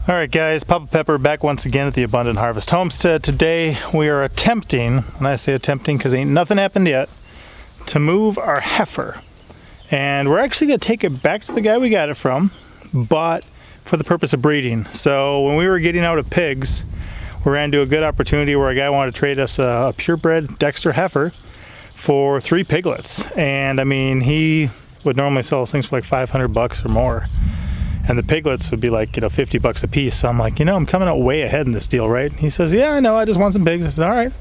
Alright guys, Papa Pepper back once again at the Abundant Harvest Homestead. Today we are attempting, and I say attempting because ain't nothing happened yet, to move our heifer. And we're actually going to take it back to the guy we got it from, but for the purpose of breeding. So when we were getting out of pigs, we ran into a good opportunity where a guy wanted to trade us a purebred Dexter heifer for 3 piglets. And I mean, he would normally sell those things for like $500 or more. And the piglets would be like, $50 a piece. So I'm like, I'm coming out way ahead in this deal, right? He says, yeah, I know, I just want some pigs. I said, all right.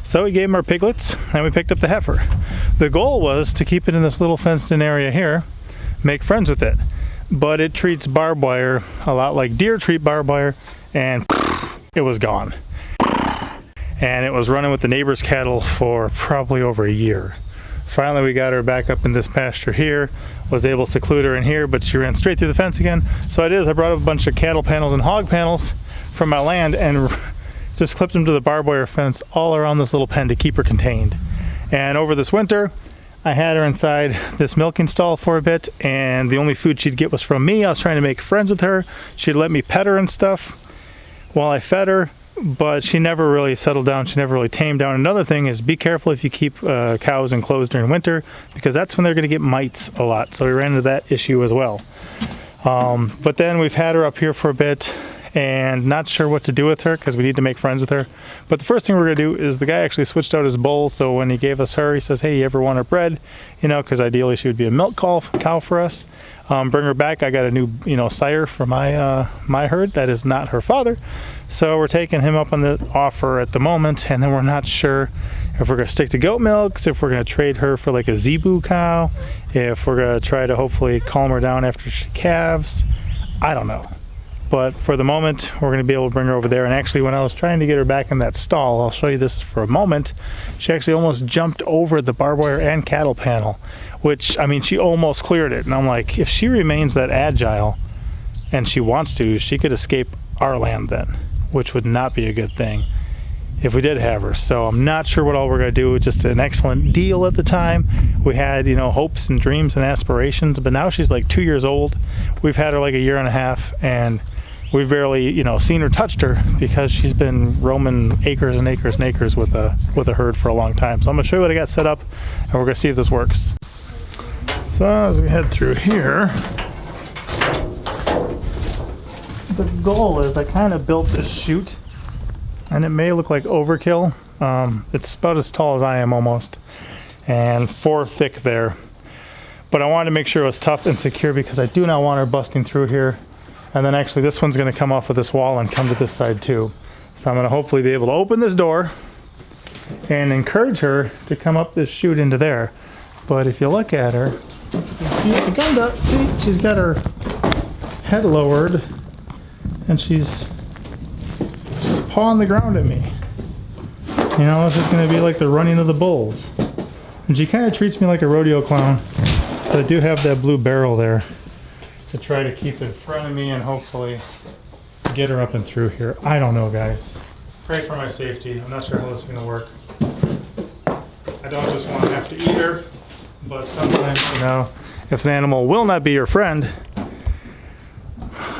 So we gave him our piglets, and we picked up the heifer. The goal was to keep it in this little fenced-in area here, make friends with it. But it treats barbed wire a lot like deer treat barbed wire, and it was gone. And it was running with the neighbor's cattle for probably over a year. Finally, we got her back up in this pasture here, was able to seclude her in here, but she ran straight through the fence again. So I brought up a bunch of cattle panels and hog panels from my land and just clipped them to the barbed wire fence all around this little pen to keep her contained. And over this winter, I had her inside this milking stall for a bit, and the only food she'd get was from me. I was trying to make friends with her. She'd let me pet her and stuff while I fed her, but she never really settled down. She never really tamed down. Another thing is be careful if you keep cows enclosed during winter, because that's when they're going to get mites a lot. So we ran into that issue as well. But then we've had her up here for a bit and not sure what to do with her because we need to make friends with her. But the first thing we're going to do is the guy actually switched out his bull. So when he gave us her, he says, hey, you ever want her bred? Because ideally she would be a milk cow for us. Bring her back. I got a new, sire for my herd. That is not her father. So we're taking him up on the offer at the moment, and then we're not sure if we're going to stick to goat milks, if we're going to trade her for like a zebu cow, if we're going to try to hopefully calm her down after she calves. I don't know. But for the moment, we're going to be able to bring her over there. And actually, when I was trying to get her back in that stall, I'll show you this for a moment, she actually almost jumped over the barbed wire and cattle panel, which, I mean, she almost cleared it. And I'm like, if she remains that agile and she wants to, she could escape our land then, which would not be a good thing if we did have her. So I'm not sure what all we're going to do. Just an excellent deal at the time. We had, hopes and dreams and aspirations, but now she's like 2 years old. We've had her like a year and a half, and we've barely, seen or touched her because she's been roaming acres and acres and acres with a herd for a long time. So I'm going to show you what I got set up, and we're going to see if this works. So as we head through here, the goal is I kind of built this chute, and it may look like overkill. It's about as tall as I am almost, and 4 thick there. But I wanted to make sure it was tough and secure because I do not want her busting through here. And then actually this one's going to come off of this wall and come to this side too. So I'm going to hopefully be able to open this door and encourage her to come up this chute into there. But if you look at her, let's see, see, she's got her head lowered and she's pawing the ground at me. This is going to be like the running of the bulls. And she kind of treats me like a rodeo clown. So I do have that blue barrel there to try to keep in front of me and hopefully get her up and through here. I don't know, guys. Pray for my safety. I'm not sure how this is going to work. I don't just want to have to eat her, but sometimes, if an animal will not be your friend,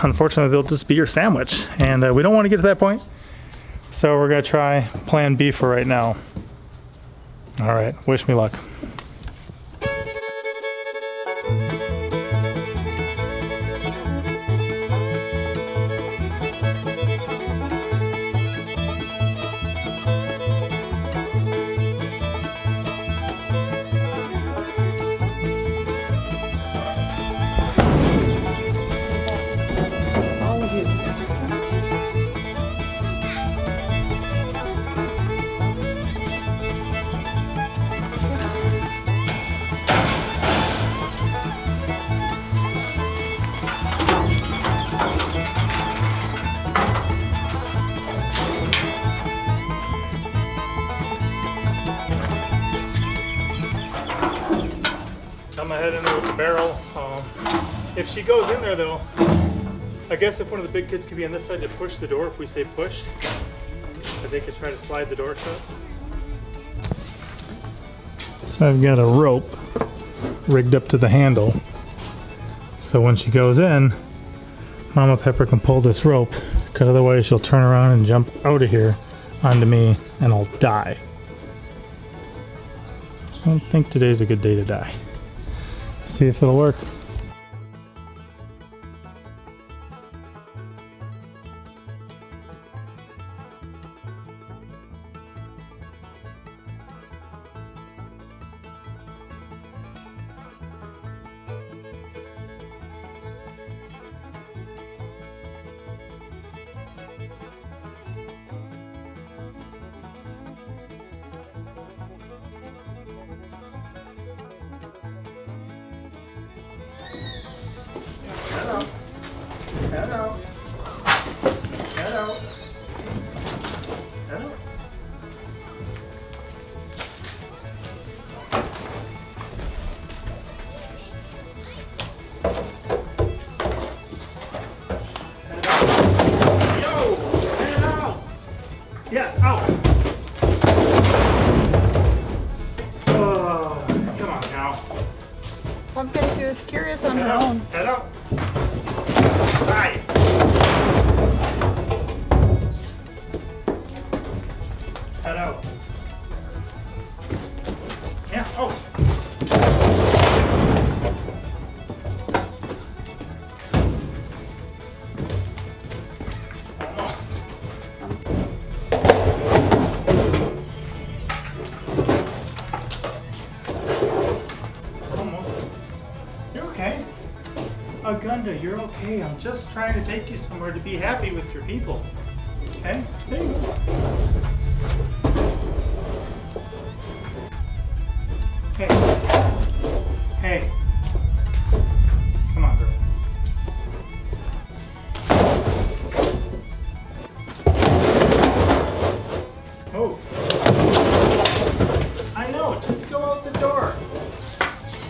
unfortunately they'll just be your sandwich. And we don't want to get to that point. So we're going to try plan B for right now. All right, wish me luck. I'm gonna head in there with the barrel. If she goes in there though, I guess if one of the big kids could be on this side to push the door, if we say push, that they could try to slide the door shut. So I've got a rope rigged up to the handle. So when she goes in, Mama Pepper can pull this rope because otherwise she'll turn around and jump out of here onto me and I'll die. I don't think today's a good day to die. See if it'll work. Hello. Hello. Hello. Yo! Hello! Yes, out! Oh, come on now. Pumpkin, she was curious on her own. Head up. Hi. Hello. Yeah, oh. Almost. You're okay. Agunda, you're okay. I'm just trying to take you somewhere to be happy with your people. Okay? There you go. Hey. Hey. Come on, girl. Oh. I know. Just go out the door.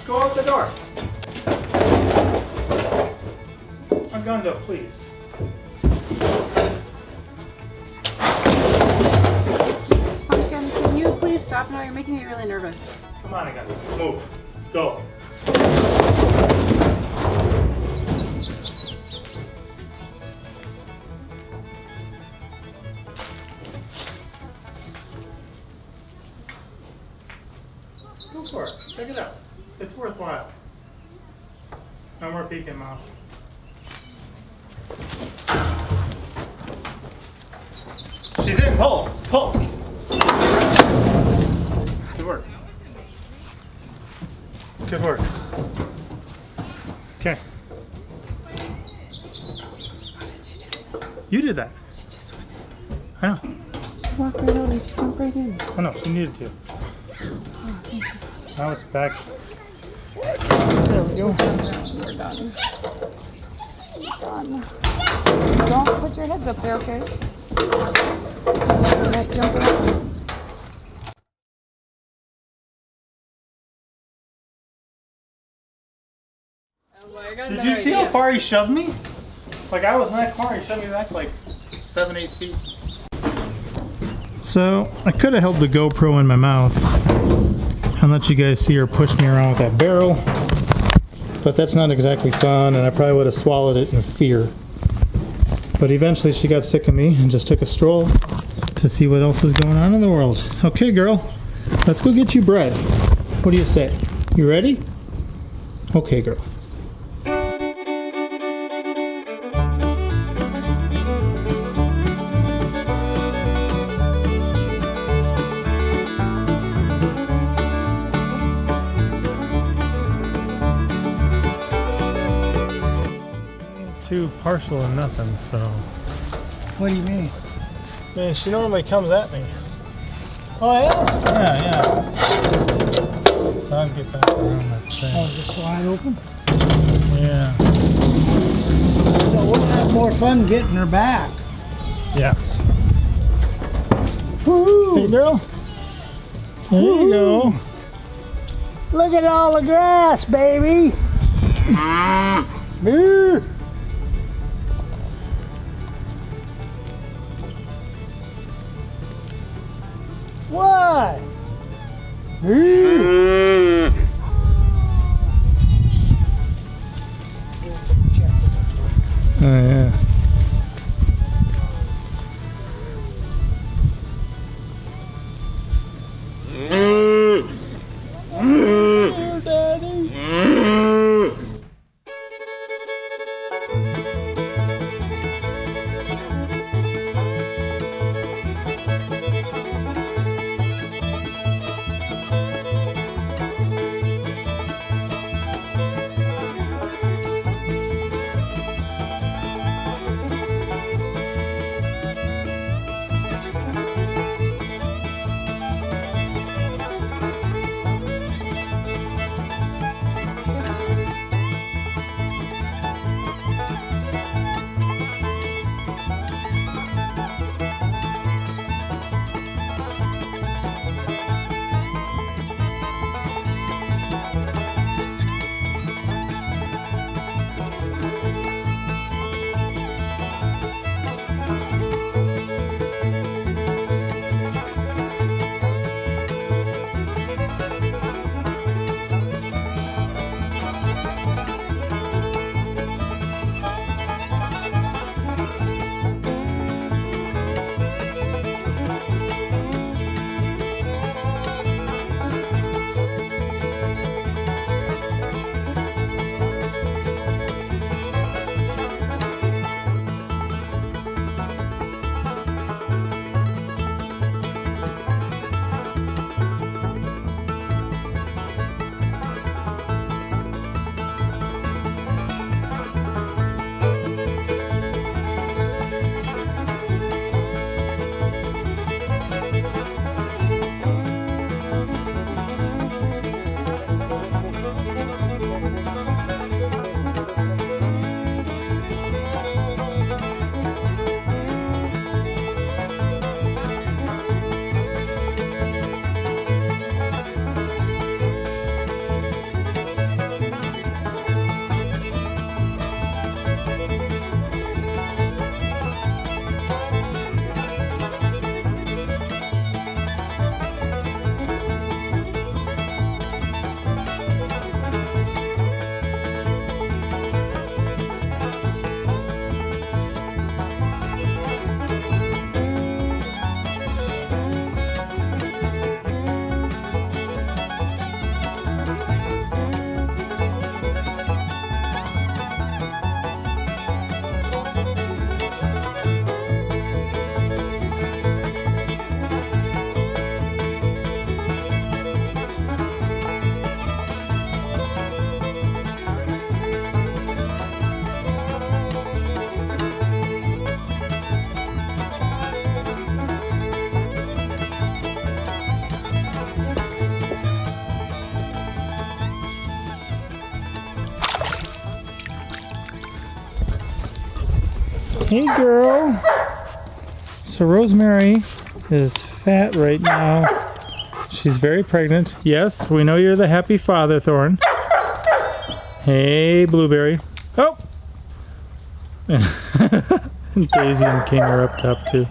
Go out the door. Agunda, please. Pumpkin, can you please stop now? You're making me really nervous. Come on, Agunda. Move. Go. Go for it. Check it out. It's worthwhile. No more peeking, Mom. She's in. Pull. Pull. Good work. Good work. Okay. You did that. I know. She walked right out and she jumped right in. I know. She needed to. Oh, thank you. Now it's back. There we go. We're done. Done. Don't put your heads up there, okay? You might jump around. Did you see how far he shoved me? Like I wasn't that far. He shoved me back like 7-8 feet. So I could have held the GoPro in my mouth and let you guys see her push me around with that barrel, but that's not exactly fun, and I probably would have swallowed it in fear. But eventually she got sick of me and just took a stroll to see what else is going on in the world. Okay, girl, let's go get you bread. What do you say? You ready? Okay, girl. Too partial and nothing, so. What do you mean? Man, she normally comes at me. Oh yeah? Yeah. So I'll get back around that thing. Oh, just wide open? Yeah. So we'll have more fun getting her back. Yeah. Woo! Hey, girl. There you go. Look at all the grass, baby! Boo! What? Boo! Oh, yeah. Hey, girl. So Rosemary is fat right now. She's very pregnant. Yes, we know you're the happy father, Thorn. Hey, Blueberry. Oh! And Daisy and King are up top too.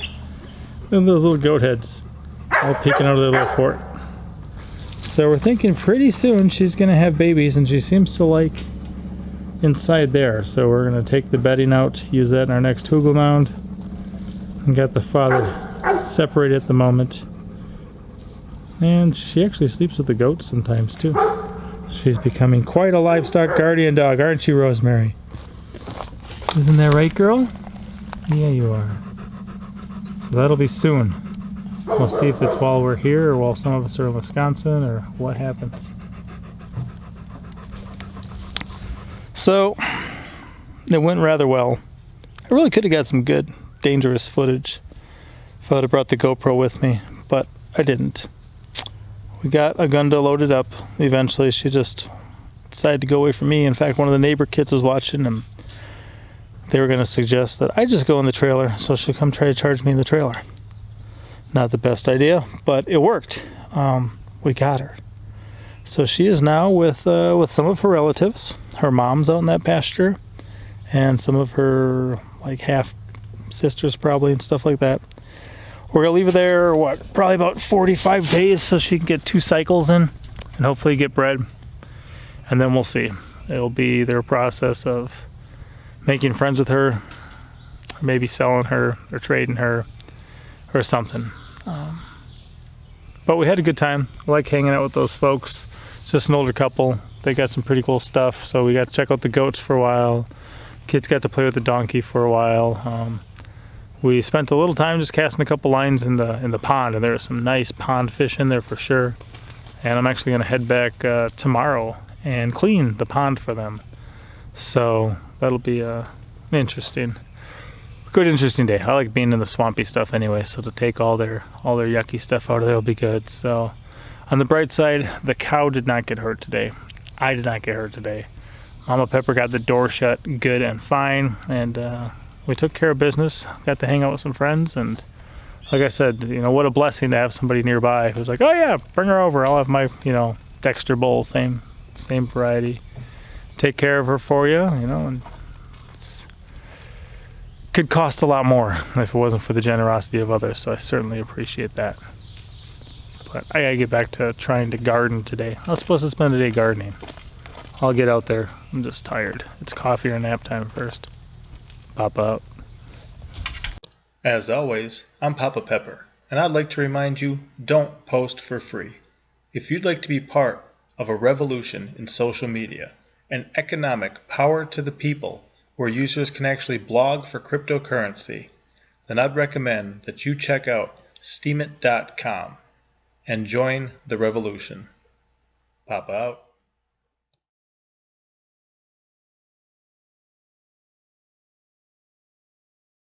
And those little goat heads all peeking out of their little fort. So we're thinking pretty soon she's going to have babies, and she seems to like inside there. So we're going to take the bedding out, use that in our next hugel mound, and got the father separated at the moment. And she actually sleeps with the goats sometimes too. She's becoming quite a livestock guardian dog, aren't you, Rosemary? Isn't that right, girl? Yeah, you are. So that'll be soon. We'll see if it's while we're here or while some of us are in Wisconsin or what happens. So, it went rather well. I really could have got some good, dangerous footage if I'd have brought the GoPro with me, but I didn't. We got Agunda loaded up. Eventually, she just decided to go away from me. In fact, one of the neighbor kids was watching, and they were going to suggest that I just go in the trailer so she'll come try to charge me in the trailer. Not the best idea, but it worked. We got her. So she is now with some of her relatives. Her mom's out in that pasture, and some of her like half sisters probably and stuff like that. We're gonna leave her there, probably about 45 days so she can get 2 cycles in and hopefully get bred. And then we'll see. It'll be their process of making friends with her, or maybe selling her or trading her or something. But we had a good time. I like hanging out with those folks. Just an older couple. They got some pretty cool stuff. So we got to check out the goats for a while. Kids got to play with the donkey for a while. We spent a little time just casting a couple lines in the pond, and there was some nice pond fish in there for sure. And I'm actually going to head back tomorrow and clean the pond for them. So that'll be interesting day. I like being in the swampy stuff anyway, so to take all their yucky stuff out of there will be good. So on the bright side, the cow did not get hurt today. I did not get hurt today. Mama Pepper got the door shut good and fine, and we took care of business. Got to hang out with some friends, and like I said, what a blessing to have somebody nearby who's like, oh yeah, bring her over. I'll have my, Dexter bowl, same variety. Take care of her for you, and could cost a lot more if it wasn't for the generosity of others, so I certainly appreciate that. But I gotta get back to trying to garden today. I was supposed to spend a day gardening. I'll get out there. I'm just tired. It's coffee or nap time first. Pop out. As always, I'm Papa Pepper, and I'd like to remind you, don't post for free. If you'd like to be part of a revolution in social media, an economic power to the people where users can actually blog for cryptocurrency, then I'd recommend that you check out steemit.com and join the revolution. Papa out.